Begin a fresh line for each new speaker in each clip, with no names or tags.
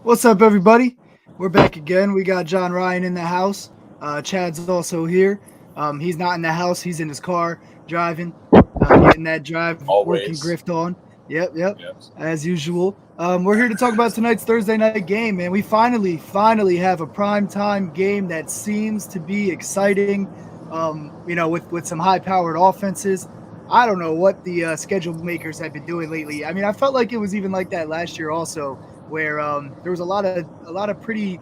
What's up, everybody? We're back again. We got John Ryan in the house. Chad's also here. He's not in the house. He's in his car driving, getting that drive working
Always.
grift on. Yep,
Yes.
as usual. We're here to talk about tonight's Thursday night game, man. We finally have a prime time game that seems to be exciting. With some high powered offenses. I don't know what the schedule makers have been doing lately. I mean, I felt like it was even like that last year also where there was a lot of pretty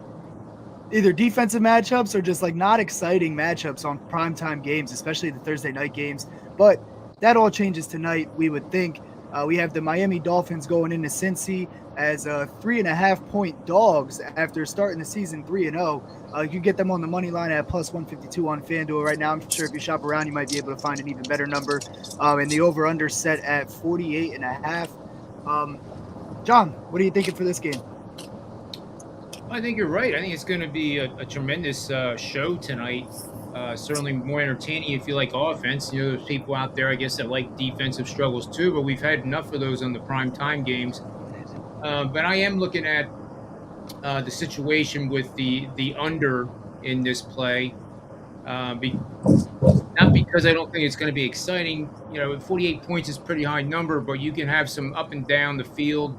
either defensive matchups or just like not exciting matchups on primetime games, especially the Thursday night games. But that all changes tonight, we would think. We have the Miami Dolphins going into Cincy as 3.5 point dogs after starting the season 3-0. You can get them on the money line at plus 152 on FanDuel right now. I'm sure if you shop around, you might be able to find an even better number. And the over under set at 48.5. Um, John, what are you thinking for this game?
I think you're right. I think it's going to be a tremendous show tonight. Certainly more entertaining if you like offense. You know, there's people out there, I guess, that like defensive struggles too, but we've had enough of those on the prime time games. But I am looking at the situation with the under in this play. Be, Not because I don't think it's going to be exciting. You know, 48 points is a pretty high number, but you can have some up and down the field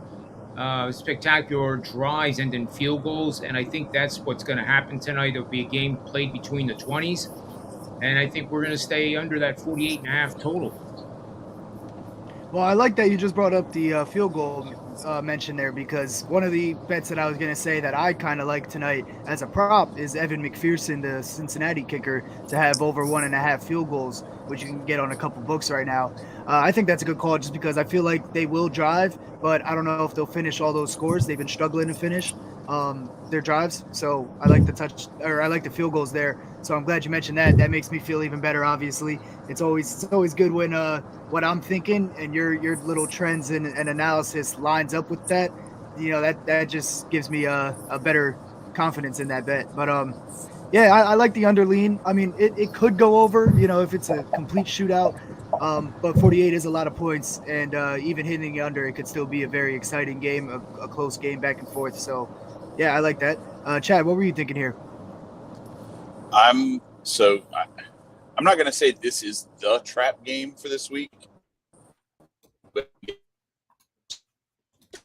spectacular drives and then field goals. And I think that's what's going to happen tonight. It'll be a game played between the 20s. And I think we're going to stay under that 48.5 total.
Well, I like that you just brought up the field goal mention there because one of the bets that I was going to say that I kind of like tonight as a prop is Evan McPherson, the Cincinnati kicker, to have over 1.5 field goals, which you can get on a couple books right now. I think that's a good call just because I feel like they will drive, but I don't know if they'll finish all those scores. They've been struggling to finish their drives, so I like the field goals there. So I'm glad you mentioned that. That makes me feel even better. Obviously, it's always good when what I'm thinking and your little trends and analysis lines up with that. You know that just gives me a better confidence in that bet. But yeah, I like the underlean. I mean, it could go over. You know, if it's a complete shootout. But 48 is a lot of points, and even hitting the under, it could still be a very exciting game, a close game back and forth. So, yeah, I like that. Chad, what were you thinking here?
I'm so I, I'm not going to say this is the trap game for this week, but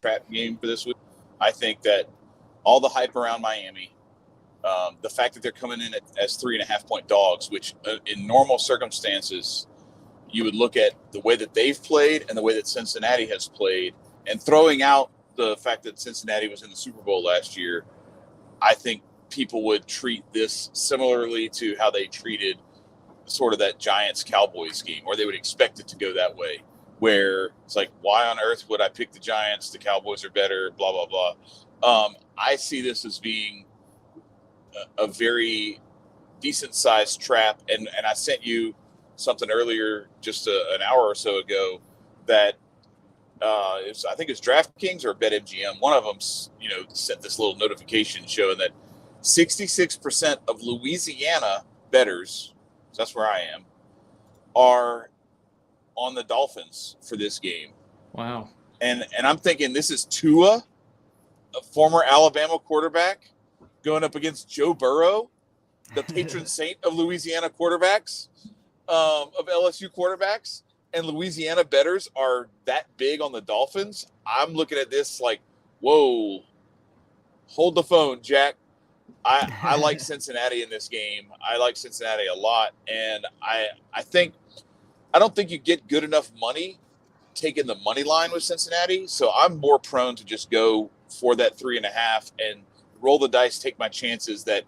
trap game for this week. I think that all the hype around Miami, the fact that they're coming in as 3.5 point dogs, which in normal circumstances you would look at the way that they've played and the way that Cincinnati has played, and throwing out the fact that Cincinnati was in the Super Bowl last year, I think people would treat this similarly to how they treated sort of that Giants Cowboys game, or they would expect it to go that way, where it's like, why on earth would I pick the Giants? The Cowboys are better, blah, blah, blah. I see this as being a very decent sized trap. And I sent you something earlier, just an hour or so ago, that I think it's DraftKings or BetMGM. One of them, sent this little notification showing that 66% of Louisiana bettors, so that's where I am, are on the Dolphins for this game.
Wow.
And I'm thinking this is Tua, a former Alabama quarterback, going up against Joe Burrow, the patron saint of Louisiana quarterbacks, of LSU quarterbacks. And Louisiana bettors are that big on the Dolphins. I'm looking at this like, whoa, hold the phone, Jack. I like Cincinnati in this game. I like Cincinnati a lot. And I don't think you get good enough money taking the money line with Cincinnati. So I'm more prone to just go for that 3.5 and roll the dice, take my chances that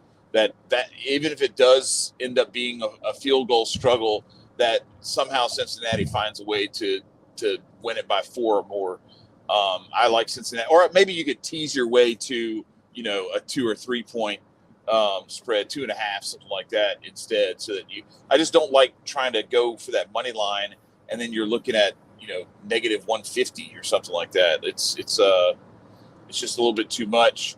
even if it does end up being a field goal struggle, that somehow Cincinnati finds a way to win it by 4 or more. I like Cincinnati, or maybe you could tease your way to, a 2 or 3 point spread, 2.5, something like that instead. So that I just don't like trying to go for that money line and then you're looking at, negative 150 or something like that. It's just a little bit too much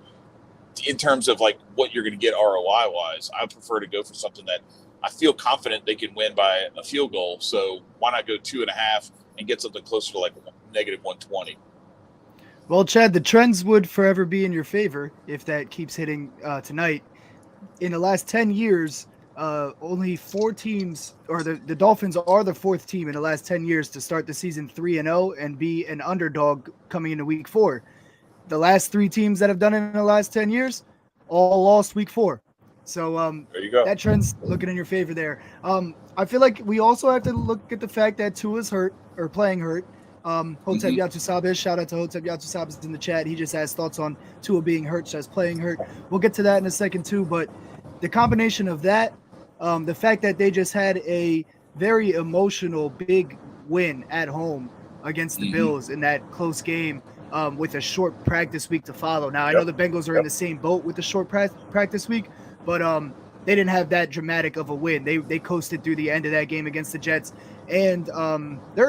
in terms of like what you're going to get ROI wise. I prefer to go for something that I feel confident they can win by a field goal. So why not go 2.5 and get something closer to like negative 120?
Well, Chad, the trends would forever be in your favor if that keeps hitting tonight. In the last 10 years, only four teams, or the Dolphins are the fourth team in the last 10 years to start the season 3-0 and be an underdog coming into week 4. The last three teams that have done it in the last 10 years all lost week 4. So
There you go.
that trend's looking in your favor there. I feel like we also have to look at the fact that Tua's hurt or playing hurt. Hotep Yatusabis, shout out to Hotep Yatusabis in the chat. He just has thoughts on Tua being hurt, as playing hurt. We'll get to that in a second too. But the combination of that, the fact that they just had a very emotional big win at home against the Bills in that close game, with a short practice week to follow. Now I know the Bengals are in the same boat with the short practice week, but they didn't have that dramatic of a win. They coasted through the end of that game against the Jets, and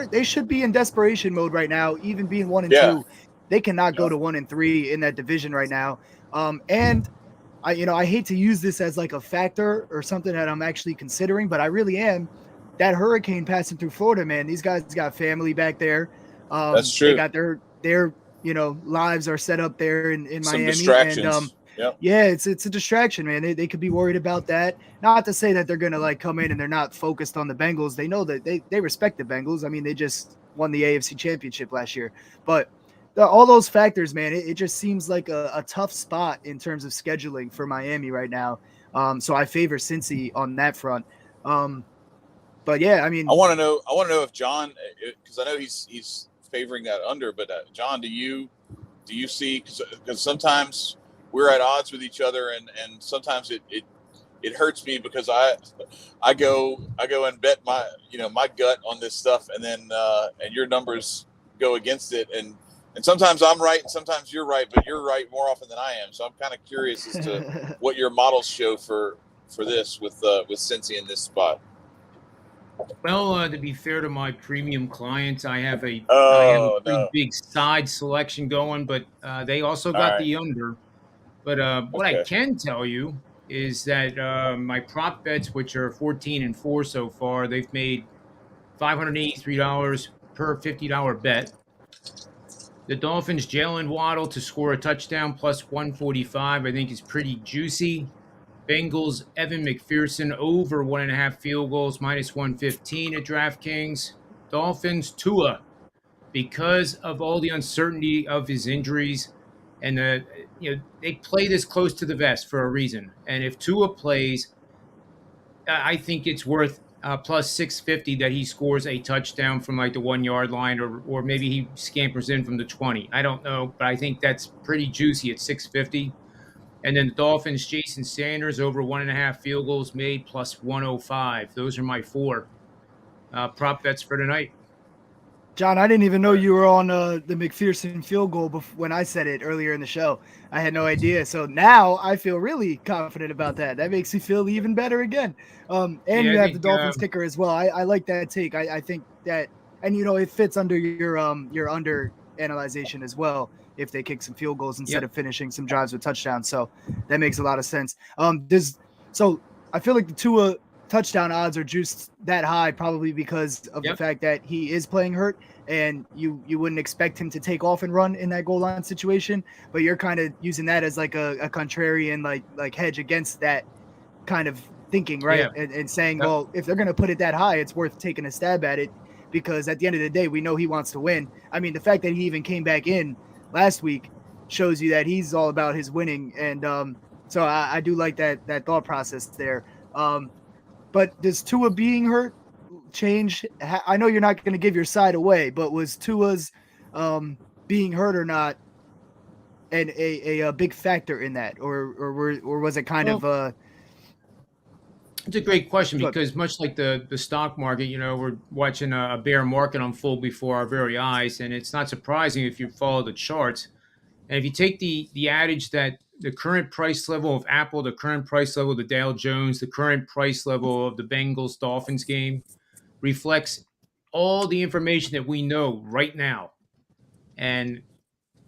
they should be in desperation mode right now. Even being 1-2, they cannot go to 1-3 in that division right now. And I hate to use this as like a factor or something that I'm actually considering, but I really am. That hurricane passing through Florida, man. These guys got family back there.
That's true.
They got their lives are set up there in
Some
Miami.
distractions.
And yeah, it's a distraction, man. They could be worried about that. Not to say that they're gonna like come in and they're not focused on the Bengals. They know that they respect the Bengals. I mean, they just won the AFC Championship last year. But all those factors, man, it just seems like a tough spot in terms of scheduling for Miami right now. So I favor Cincy on that front. But yeah, I mean,
I want to know if John, because I know he's favoring that under, but John, do you see, because sometimes we're at odds with each other, and sometimes it hurts me because I go and bet my gut on this stuff, and then and your numbers go against it, and sometimes I'm right and sometimes you're right, but you're right more often than I am. So I'm kind of curious as to what your models show for this with Cincy in this spot.
Well, to be fair to my premium clients, I have a pretty big side selection going, but they also got the under. But what I can tell you is that my prop bets, which are 14-4 so far, they've made $583 per $50 bet. The Dolphins, Jalen Waddle to score a touchdown plus 145, I think is pretty juicy. Bengals, Evan McPherson over 1.5 field goals, minus 115 at DraftKings. Dolphins, Tua, because of all the uncertainty of his injuries, and they play this close to the vest for a reason. And if Tua plays, I think it's worth plus 650 that he scores a touchdown from like the 1 yard line, or maybe he scampers in from the 20. I don't know, but I think that's pretty juicy at 650. And then the Dolphins, Jason Sanders over 1.5 field goals made plus 105. Those are my four prop bets for tonight.
John, I didn't even know you were on the McPherson field goal when I said it earlier in the show. I had no idea. So now I feel really confident about that. That makes me feel even better again. And you have the Dolphins kicker as well. I like that take. I think that, and it fits under your under analyzation as well, if they kick some field goals instead of finishing some drives with touchdowns. So that makes a lot of sense. So I feel like the Tua touchdown odds are juiced that high probably because of the fact that he is playing hurt, and you wouldn't expect him to take off and run in that goal line situation, but you're kind of using that as like a contrarian like hedge against that kind of thinking, right? And saying, well, if they're going to put it that high, it's worth taking a stab at it, because at the end of the day, we know he wants to win. I mean, the fact that he even came back in last week shows you that he's all about his winning, and so I do like that thought process there. But does Tua being hurt change? I know you're not going to give your side away, but was Tua's being hurt or not and a big factor in that, or was it kind of?
It's a great question, because much like the stock market, we're watching a bear market unfold before our very eyes, and it's not surprising if you follow the charts. And if you take the adage that the current price level of Apple, the current price level of the Dow Jones, the current price level of the Bengals Dolphins game reflects all the information that we know right now. And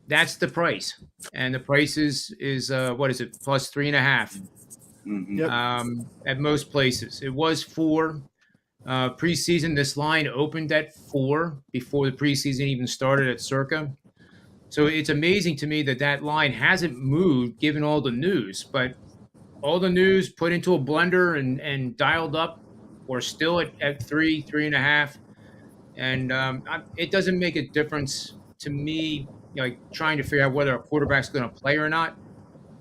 that's the price. And the price is what is it? Plus 3.5 at most places. It was 4 preseason. This line opened at 4 before the preseason even started at circa. So it's amazing to me that that line hasn't moved given all the news. But all the news put into a blender and dialed up, or still at 3.5. And it doesn't make a difference to me, like trying to figure out whether a quarterback's going to play or not.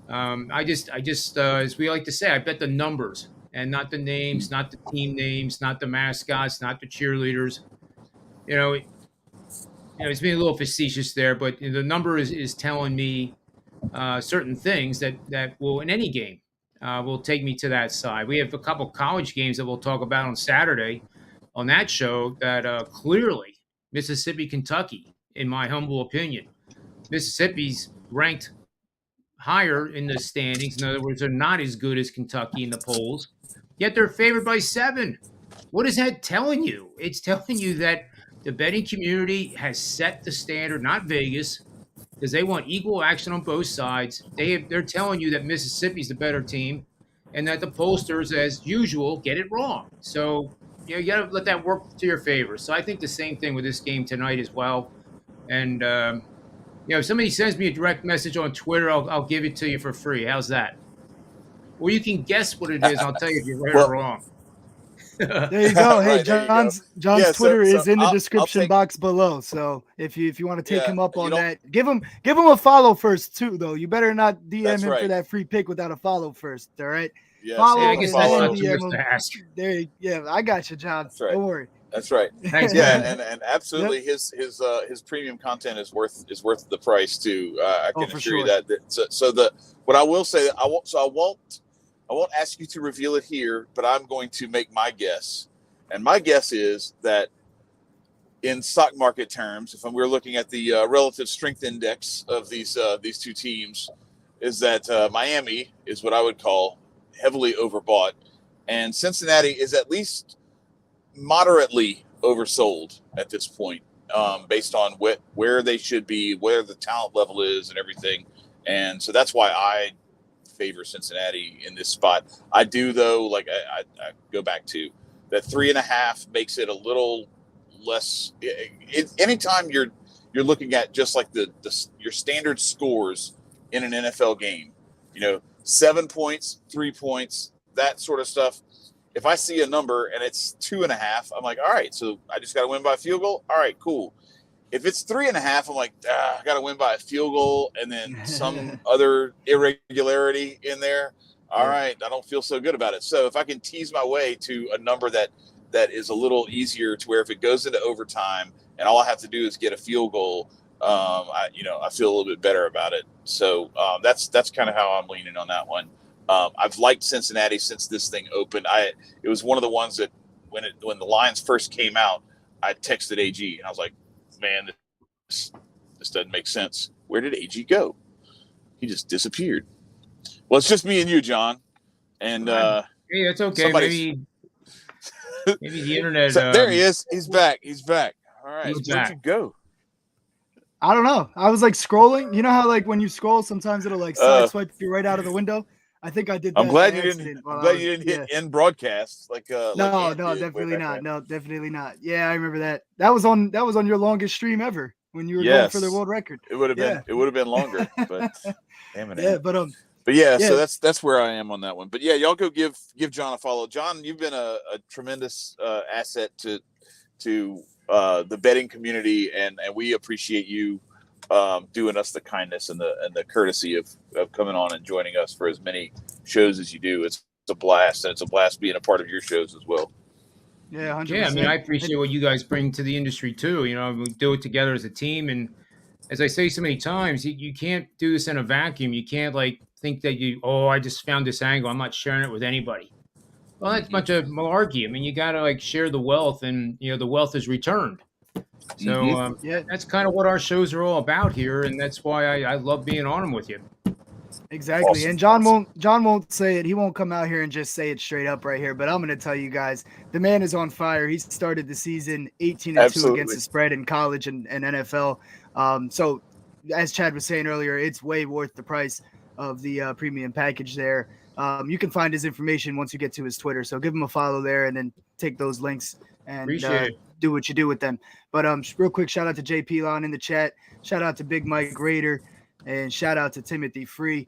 As we like to say, I bet the numbers and not the names, not the team names, not the mascots, not the cheerleaders. You know, it's being a little facetious there, but the number is telling me certain things that will, in any game, will take me to that side. We have a couple college games that we'll talk about on Saturday on that show that clearly Mississippi, Kentucky, in my humble opinion, Mississippi's ranked higher in the standings. In other words, they're not as good as Kentucky in the polls, yet they're favored by 7. What is that telling you? It's telling you that the betting community has set the standard, not Vegas, because they want equal action on both sides. They're telling you that Mississippi's the better team, and that the pollsters, as usual, get it wrong. So you got to let that work to your favor. So I think the same thing with this game tonight as well. And if somebody sends me a direct message on Twitter, I'll give it to you for free. How's that? Or you can guess what it is. I'll tell you if you're right or wrong.
There you go. Hey,
Right, there you go.
John's Twitter is in the
I'll
description
take-
box below. So if you want to take him up
you
on
don't-
that, give him a follow first too, though. You better not DM
That's
him for
right.
that free pick without a follow first. All right.
Yes,
Follow
Yeah, I
and
guess
follow.
that's not too much to ask.
Yeah, I got you, John.
That's right.
Don't worry.
That's right.
Thanks,
Yeah,
man.
and absolutely, his premium content is worth the price too. I can
for
assure you
sure.
that. What I will say, I won't ask you to reveal it here, but I'm going to make my guess, and my guess is that in stock market terms, if we're looking at the relative strength index of these two teams, is that Miami is what I would call heavily overbought, and Cincinnati is at least moderately oversold at this point, based on where they should be, where the talent level is, and everything. And so that's why I favor Cincinnati in this spot. I do, though, like I go back to that 3.5 makes it a little less. Anytime you're looking at just like your standard scores in an NFL game, 7 points, 3 points, that sort of stuff. If I see a number and it's 2.5, I'm like, all right, so I just got to win by a field goal. All right, cool. If it's 3.5, I'm like, I got to win by a field goal and then some other irregularity in there. All right, I don't feel so good about it. So if I can tease my way to a number that is a little easier, to where if it goes into overtime and all I have to do is get a field goal, I feel a little bit better about it. So that's kind of how I'm leaning on that one. I've liked Cincinnati since this thing opened. It was one of the ones that when the lines first came out, I texted AG and I was like, man, this doesn't make sense. Where did AG go? He just disappeared. Well, it's just me and you, John. And
hey, that's okay. Maybe the internet.
So, there he is. He's back. All right.
He's
Where'd
back.
you go?
I don't know. I was like scrolling. You know how like when you scroll, sometimes it'll like side swipe you right out of the window. I think I did that.
I'm glad
by
you didn't.
accident
I'm
while
glad
I
you
was-
didn't hit
yeah.
end broadcast like.
No,
Ant
no,
did way
definitely
back
not.
when.
No, definitely not. Yeah, I remember that. That was on your longest stream ever when you were going for the
Yes.
world record.
It would have been.
Yeah.
It would have been longer, but damn it.
Yeah,
Ant.
but
yeah,
yeah.
so that's where I am on that one. But yeah, y'all go give John a follow. John, you've been a tremendous asset to the betting community, and we appreciate you doing us the kindness and the courtesy of coming on and joining us for as many shows as you do. It's a blast, and it's a blast being a part of your shows as well.
Yeah, 100%.
Yeah, I mean, I appreciate what you guys bring to the industry too. We do it together as a team, and as I say so many times, you can't do this in a vacuum. You can't think that I just found this angle, I'm not sharing it with anybody. Well, that's a bunch of malarkey. I mean, you got to share the wealth, and the wealth is returned. So
yeah,
that's kind of what our shows are all about here, and that's why I love being on them with you.
exactly.
Awesome.
And John won't say it. He won't come out here and just say it straight up right here. But I'm going to tell you guys, the man is on fire. He started the season 18-2
Absolutely.
against the spread in college and NFL. So as Chad was saying earlier, it's way worth the price of the premium package there. You can find his information once you get to his Twitter. So give him a follow there and then take those links and
Appreciate it.
do what you do with them. But real quick, shout out to JP Lon in the chat. Shout out to Big Mike Raider, and shout out to Timothy Free.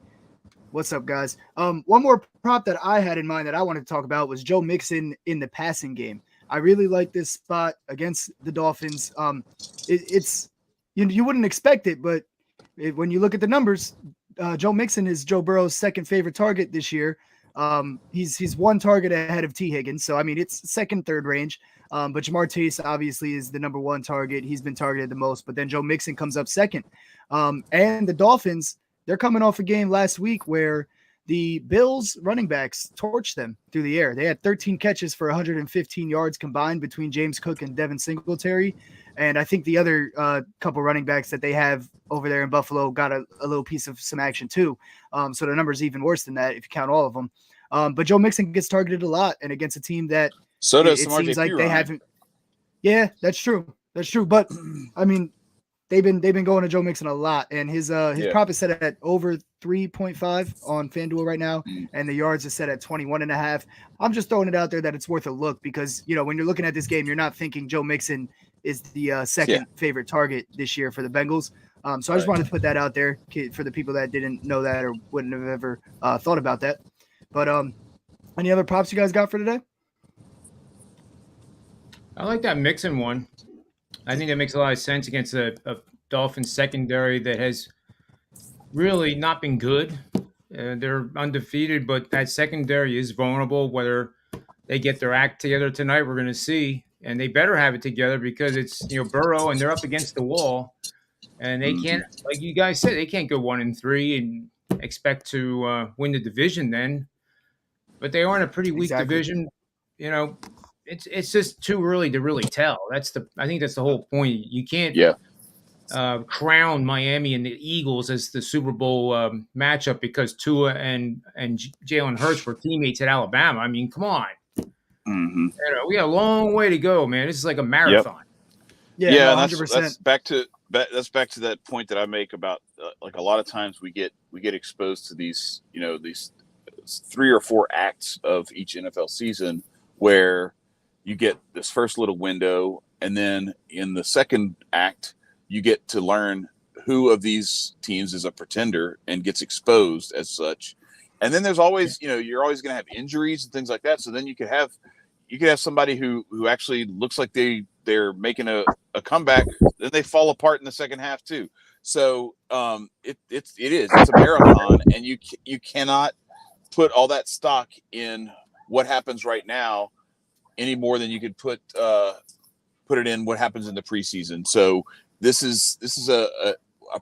What's up, guys? One more prop that I had in mind that I wanted to talk about was Joe Mixon in the passing game. I really like this spot against the Dolphins. It's you wouldn't expect it, but when you look at the numbers, Joe Mixon is Joe Burrow's second favorite target this year. He's one target ahead of T. Higgins, so I mean it's second, third range. But Jamar Chase obviously is the number one target. He's been targeted the most, but then Joe Mixon comes up second. And the Dolphins, they're coming off a game last week where the Bills running backs torched them through the air. They had 13 catches for 115 yards combined between James Cook and Devin Singletary. And I think the other couple running backs that they have over there in Buffalo got a little piece of some action too. So the number's even worse than that if you count all of them. But Joe Mixon gets targeted a lot, and against a team that
So does
it
some
seems
RJ
like they
Pirine.
haven't. Yeah, that's true. That's true. But I mean, they've been going to Joe Mixon a lot, and his prop is set at over 3.5 on FanDuel right now, and the yards is set at 21.5. I'm just throwing it out there that it's worth a look because when you're looking at this game, you're not thinking Joe Mixon is the second favorite target this year for the Bengals. So I just wanted to put that out there for the people that didn't know that or wouldn't have ever thought about that. But any other props you guys got for today?
I like that Mixon one. I think that makes a lot of sense against a Dolphins secondary that has really not been good. They're undefeated, but that secondary is vulnerable. Whether they get their act together tonight, we're going to see. And they better have it together because it's Burrow and they're up against the wall, and they can't, like you guys said, they can't go 1-3 and expect to win the division then. But they are in a pretty weak division. It's just too early to really tell. I think that's the whole point. You can't crown Miami and the Eagles as the Super Bowl matchup because Tua and Jalen Hurts were teammates at Alabama. I mean, come on.
Mm-hmm.
We got a long way to go, man. This is like a marathon.
Yep.
Yeah,
no,
and
100%.
that's back to that point that I make about like a lot of times we get exposed to these these 3 or 4 acts of each NFL season where you get this first little window, and then in the second act you get to learn who of these teams is a pretender and gets exposed as such. And then there's always you're always going to have injuries and things like that. So then you could have somebody who actually looks like they're making a comeback, then they fall apart in the second half too. So it's a marathon, and you cannot put all that stock in what happens right now any more than you could put it in what happens in the preseason. So this is a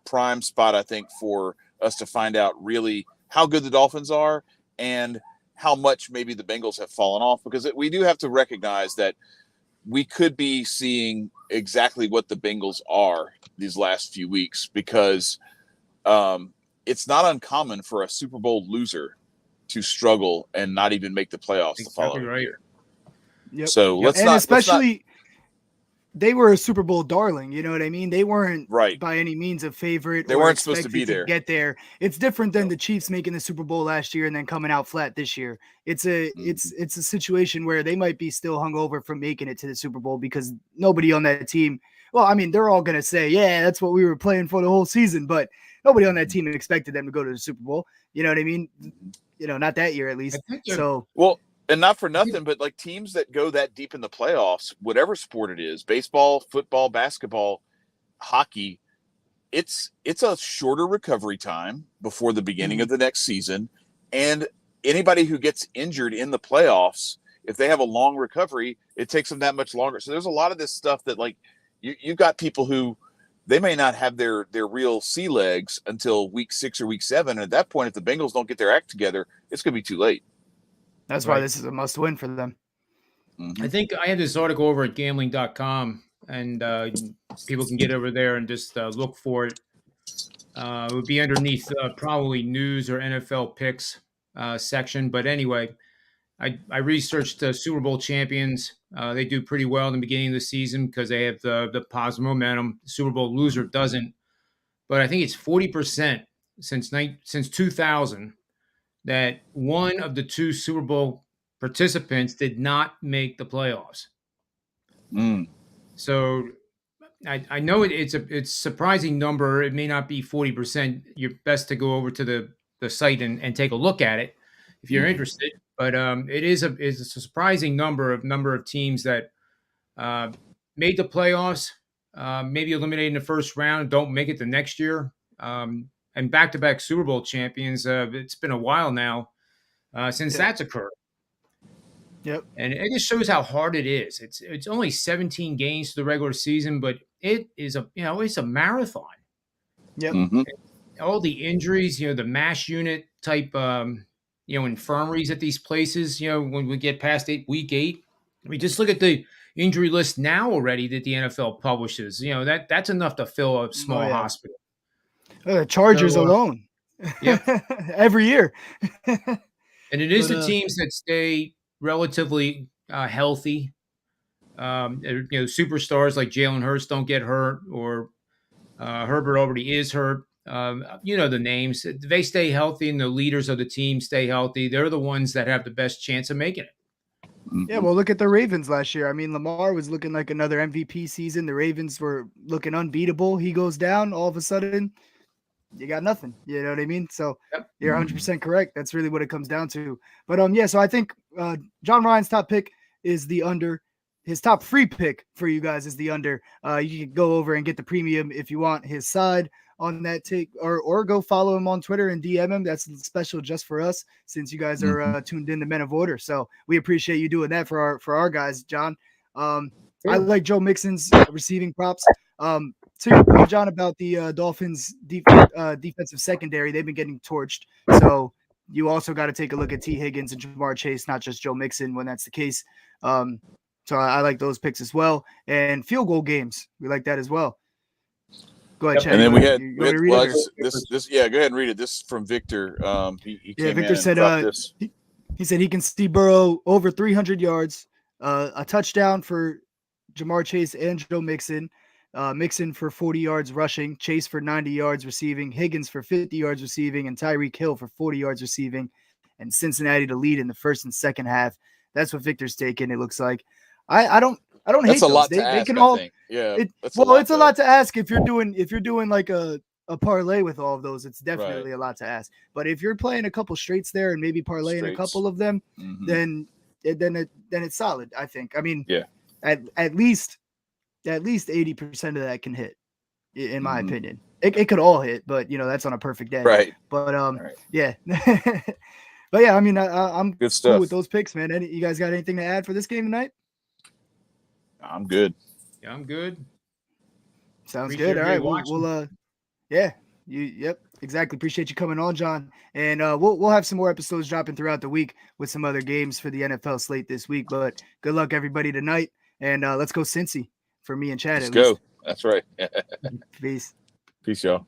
prime spot, I think, for us to find out really how good the Dolphins are and how much maybe the Bengals have fallen off, because we do have to recognize that we could be seeing exactly what the Bengals are these last few weeks, because it's not uncommon for a Super Bowl loser to struggle and not even make the playoffs the following year.
Yep.
So
they were a Super Bowl darling. You know what I mean? They weren't by any means a favorite.
They weren't supposed to be there.
Get there. It's different than the Chiefs making the Super Bowl last year and then coming out flat this year. It's a situation where they might be still hungover from making it to the Super Bowl because nobody on that team. Well, I mean, they're all gonna say, "Yeah, that's what we were playing for the whole season," but nobody on that team expected them to go to the Super Bowl. You know what I mean? Not that year at least. So
well. And not for nothing, but like teams that go that deep in the playoffs, whatever sport it is, baseball, football, basketball, hockey, it's a shorter recovery time before the beginning of the next season. And anybody who gets injured in the playoffs, if they have a long recovery, it takes them that much longer. So there's a lot of this stuff that like you've got people who they may not have their real sea legs until week 6 or week 7. And at that point, if the Bengals don't get their act together, it's going to be too late.
That's why this is a must win for them.
I think I had this article over at gambling.com, and people can get over there and just look for it. It would be underneath probably news or NFL picks section. But anyway, I researched the Super Bowl champions. They do pretty well in the beginning of the season because they have the positive momentum. The Super Bowl loser doesn't. But I think it's 40% since 2000 that one of the 2 Super Bowl participants did not make the playoffs.
Mm.
So I know it's a surprising number. It may not be 40%. You're best to go over to the site and take a look at it if you're interested. But it's a surprising number of teams that made the playoffs, maybe eliminated in the first round, don't make it the next year, and back-to-back Super Bowl champions. It's been a while now since
Yeah.
that's occurred.
Yep.
And it just shows how hard it is. It's only 17 games to the regular season, but it is it's a marathon.
Yep.
Mm-hmm.
All the injuries, the MASH unit type, infirmaries at these places. When we get past week 8, I mean, just look at the injury list now already that the NFL publishes. That's enough to fill a small
yeah.
hospital.
Chargers
So,
alone.
Yep.
Every year.
And it is the teams that stay relatively healthy. Superstars like Jalen Hurts don't get hurt, or Herbert already is hurt. The names. They stay healthy, and the leaders of the team stay healthy. They're the ones that have the best chance of making it.
Yeah, well, look at the Ravens last year. I mean, Lamar was looking like another MVP season. The Ravens were looking unbeatable. He goes down, all of a sudden, you got nothing. You know what I mean? So you're 100% correct. That's really what it comes down to. But so I think John Ryan's top pick is the under. His top free pick for you guys is the under. You can go over and get the premium if you want his side on that take, or go follow him on Twitter and DM him. That's special just for us, since you guys are tuned in to Men of Order. So we appreciate you doing that for our guys, John. I like Joe Mixon's receiving props. To your point, John, about the Dolphins defensive secondary, they've been getting torched. So you also got to take a look at T. Higgins and Jamar Chase, not just Joe Mixon when that's the case. So I like those picks as well. And field goal games, we like that as well. Go ahead, Chad.
And then
go ahead and read
go ahead and read it. This is from Victor. He came
Victor
in
said
and this.
He said he can see Burrow over 300 yards, a touchdown for Jamar Chase and Joe Mixon, Mixon for 40 yards rushing, Chase for 90 yards receiving, Higgins for 50 yards receiving, and Tyreek Hill for 40 yards receiving, and Cincinnati to lead in the first and second half. That's what Victor's taking, it looks like. I don't hate
That's a
those.
lot to
They
ask,
can
I
all
think. Yeah.
it's a lot to ask if you're doing like a parlay with all of those. It's definitely a lot to ask. But if you're playing a couple straights there and maybe parlaying a couple of them, then it's solid, I think. I mean, at least 80% of that can hit, in my opinion. It could all hit, but that's on a perfect day.
Right.
But yeah. But yeah, I mean, I'm
good stuff
cool with those picks, man. You guys got anything to add for this game tonight?
I'm good.
Yeah, I'm good.
Sounds good. All right, we'll yep, exactly. Appreciate you coming on, John. And we'll have some more episodes dropping throughout the week with some other games for the NFL slate this week. But good luck, everybody, tonight. And let's go Cincy for me and Chad.
Let's go. That's right.
Peace.
Peace, y'all.